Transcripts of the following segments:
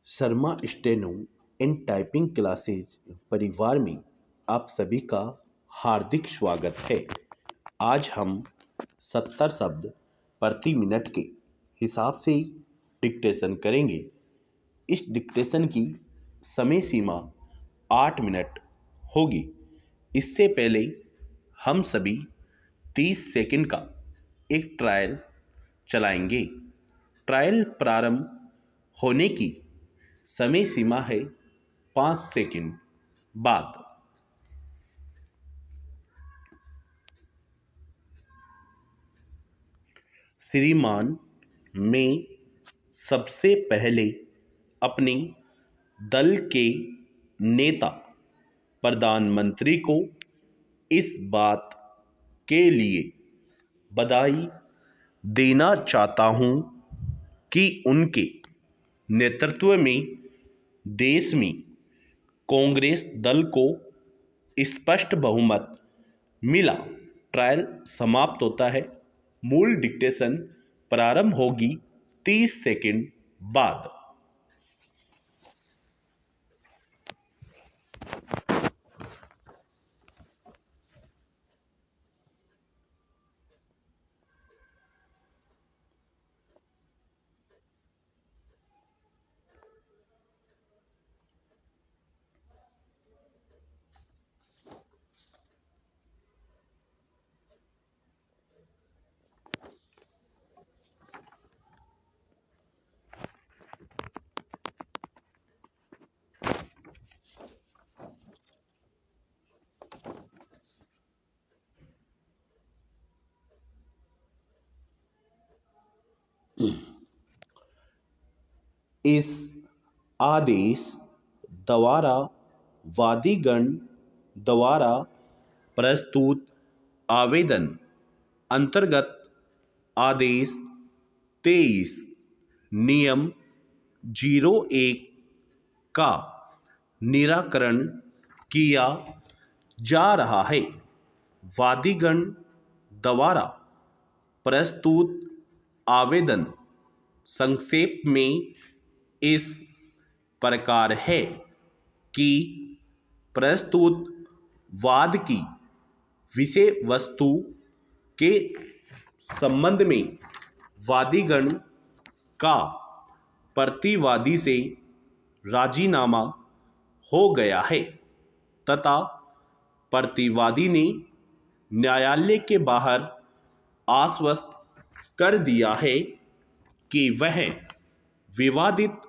Sharma steno and typing classes परिवार में आप सभी का हार्दिक स्वागत है। आज हम 70 शब्द प्रति मिनट के हिसाब से डिक्टेशन करेंगे। इस डिक्टेशन की समय सीमा 8 मिनट होगी। इससे पहले हम सभी 30 सेकंड का एक ट्रायल चलाएंगे। ट्रायल प्रारंभ होने की समय सीमा है 5 सेकंड बाद। श्रीमान, मैं सबसे पहले अपने दल के नेता प्रधानमंत्री को इस बात के लिए बधाई देना चाहता हूं कि उनके नेतृत्व में देश में कांग्रेस दल को स्पष्ट बहुमत मिला। ट्रायल समाप्त होता है। मूल डिक्टेशन प्रारंभ होगी 30 सेकंड बाद। इस आदेश द्वारा वादीगण द्वारा प्रस्तुत आवेदन अंतर्गत आदेश 23 नियम 01 का निराकरण किया जा रहा है। वादीगण द्वारा प्रस्तुत आवेदन संक्षेप में इस प्रकार है कि प्रस्तुत वाद की विषय वस्तु के संबंध में वादीगण का प्रतिवादी से राजीनामा हो गया है तथा प्रतिवादी ने न्यायालय के बाहर आश्वस्त कर दिया है कि वह विवादित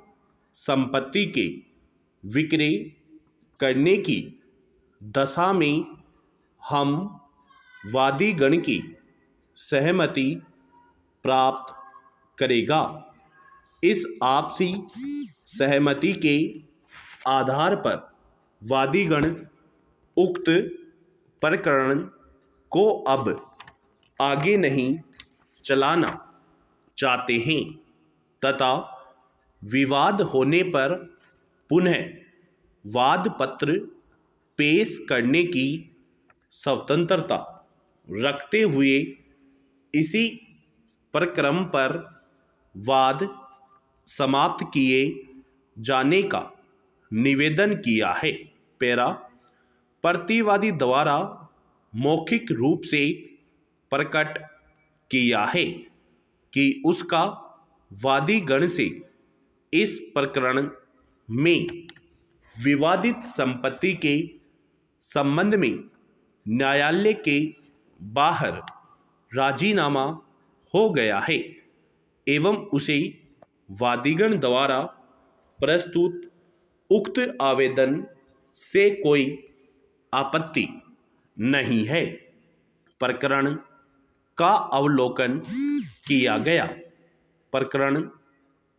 संपत्ति के विक्रय करने की दशा में हम वादीगण की सहमति प्राप्त करेगा। इस आपसी सहमति के आधार पर वादीगण उक्त प्रकरण को अब आगे नहीं चलाना चाहते हैं तथा विवाद होने पर पुनः वाद पत्र पेश करने की स्वतंत्रता रखते हुए इसी प्रक्रम पर वाद समाप्त किए जाने का निवेदन किया है। पैरा प्रतिवादी द्वारा मौखिक रूप से प्रकट किया है कि उसका वादीगण से इस प्रकरण में विवादित संपत्ति के संबंध में न्यायालय के बाहर राजीनामा हो गया है एवं उसे वादीगण द्वारा प्रस्तुत उक्त आवेदन से कोई आपत्ति नहीं है। प्रकरण का अवलोकन किया गया। प्रकरण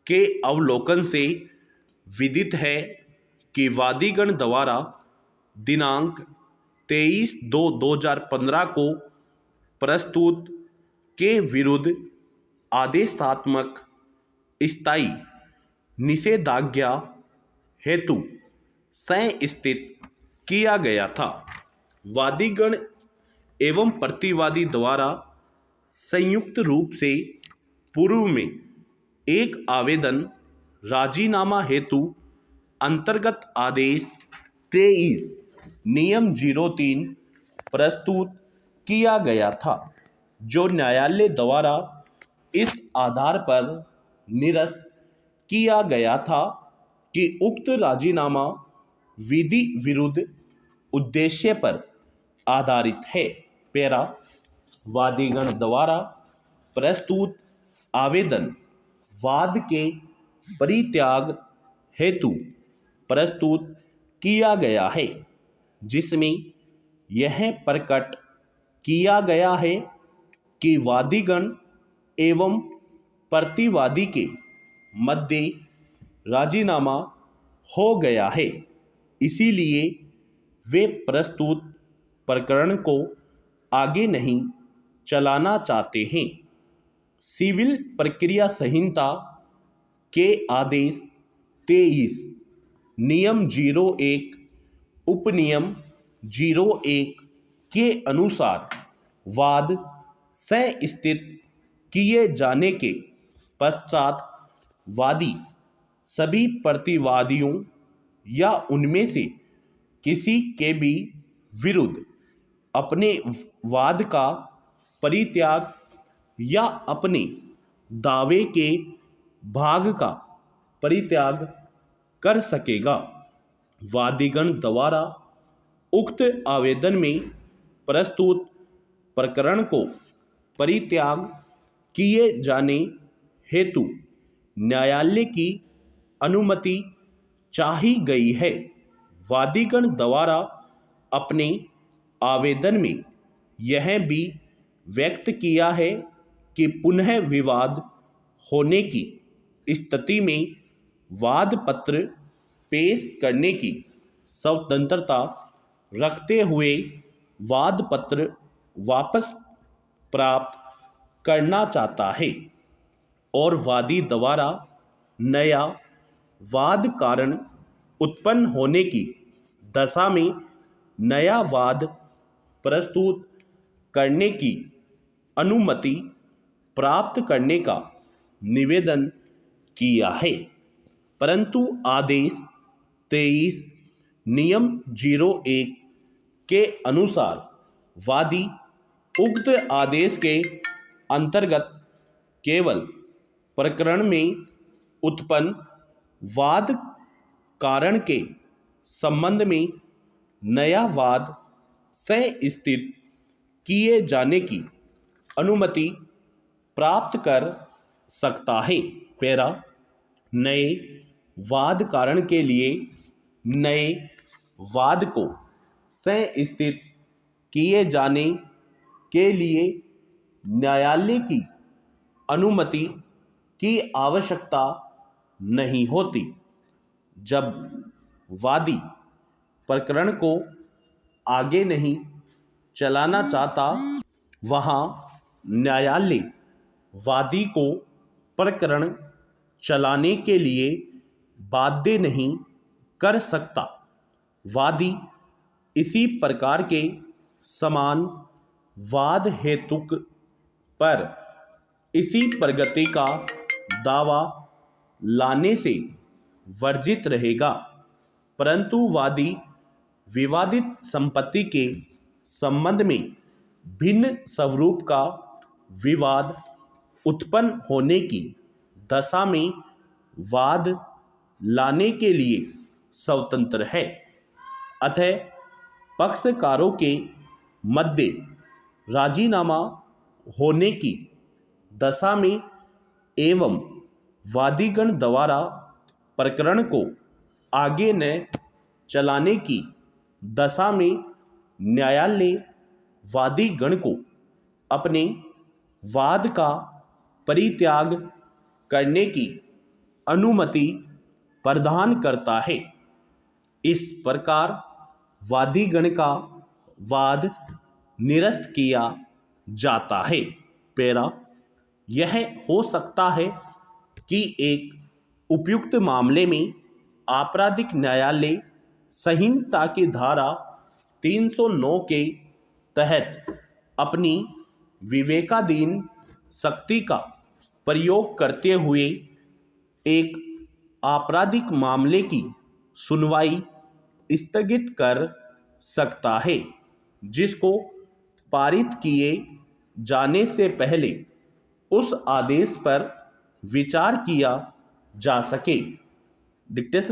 के अवलोकन से विदित है कि वादीगण द्वारा दिनांक 23/2/2015 को प्रस्तुत के विरुद्ध आदेशात्मक स्थायी निषेधाज्ञा हेतु संस्थित किया गया था। वादीगण एवं प्रतिवादी द्वारा संयुक्त रूप से पूर्व में एक आवेदन राजीनामा हेतु अंतर्गत आदेश 23 नियम 03 प्रस्तुत किया गया था, जो न्यायालय द्वारा इस आधार पर निरस्त किया गया था कि उक्त राजीनामा विधि विरुद्ध उद्देश्य पर आधारित है। पैरा वादीगण द्वारा प्रस्तुत आवेदन वाद के परित्याग हेतु प्रस्तुत किया गया है, जिसमें यह प्रकट किया गया है कि वादीगण एवं प्रतिवादी के मध्य राजीनामा हो गया है, इसीलिए वे प्रस्तुत प्रकरण को आगे नहीं चलाना चाहते हैं। सिविल प्रक्रिया संहिता के आदेश 23 नियम 01 उपनियम 01 के अनुसार वाद संस्थित किए जाने के पश्चात वादी सभी प्रतिवादियों या उनमें से किसी के भी विरुद्ध अपने वाद का परित्याग या अपने दावे के भाग का परित्याग कर सकेगा। वादीगण द्वारा उक्त आवेदन में प्रस्तुत प्रकरण को परित्याग किए जाने हेतु न्यायालय की अनुमति चाही गई है। वादीगण द्वारा अपने आवेदन में यह भी व्यक्त किया है कि पुनः विवाद होने की स्थिति में वाद पत्र पेश करने की स्वतंत्रता रखते हुए वाद पत्र वापस प्राप्त करना चाहता है और वादी द्वारा नया वाद कारण उत्पन्न होने की दशा में नया वाद प्रस्तुत करने की अनुमति प्राप्त करने का निवेदन किया है, परंतु आदेश 23 नियम 01 के अनुसार वादी उक्त आदेश के अंतर्गत केवल प्रकरण में उत्पन्न वाद कारण के संबंध में नया वाद संस्थित किए जाने की अनुमति प्राप्त कर सकता है। पैरा नए वाद कारण के लिए नए वाद को संस्थित किए जाने के लिए न्यायालय की अनुमति की आवश्यकता नहीं होती। जब वादी प्रकरण को आगे नहीं चलाना चाहता, वहाँ न्यायालय वादी को प्रकरण चलाने के लिए बाध्य नहीं कर सकता। वादी इसी प्रकार के समान वाद हेतुक पर इसी प्रगति का दावा लाने से वर्जित रहेगा, परंतु वादी विवादित संपत्ति के संबंध में भिन्न स्वरूप का विवाद उत्पन्न होने की दशा में वाद लाने के लिए स्वतंत्र है। अतः पक्षकारों के मध्य राजीनामा होने की दशा में एवं वादीगण द्वारा प्रकरण को आगे न चलाने की दशा में न्यायालय वादीगण को अपने वाद का परित्याग करने की अनुमति प्रदान करता है। इस प्रकार वादीगण का वाद निरस्त किया जाता है। पैरा यह हो सकता है कि एक उपयुक्त मामले में आपराधिक न्यायालय संहिता की धारा 309 के तहत अपनी विवेकाधीन शक्ति का प्रयोग करते हुए एक आपराधिक मामले की सुनवाई स्थगित कर सकता है, जिसको पारित किए जाने से पहले उस आदेश पर विचार किया जा सके। डिक्टेशन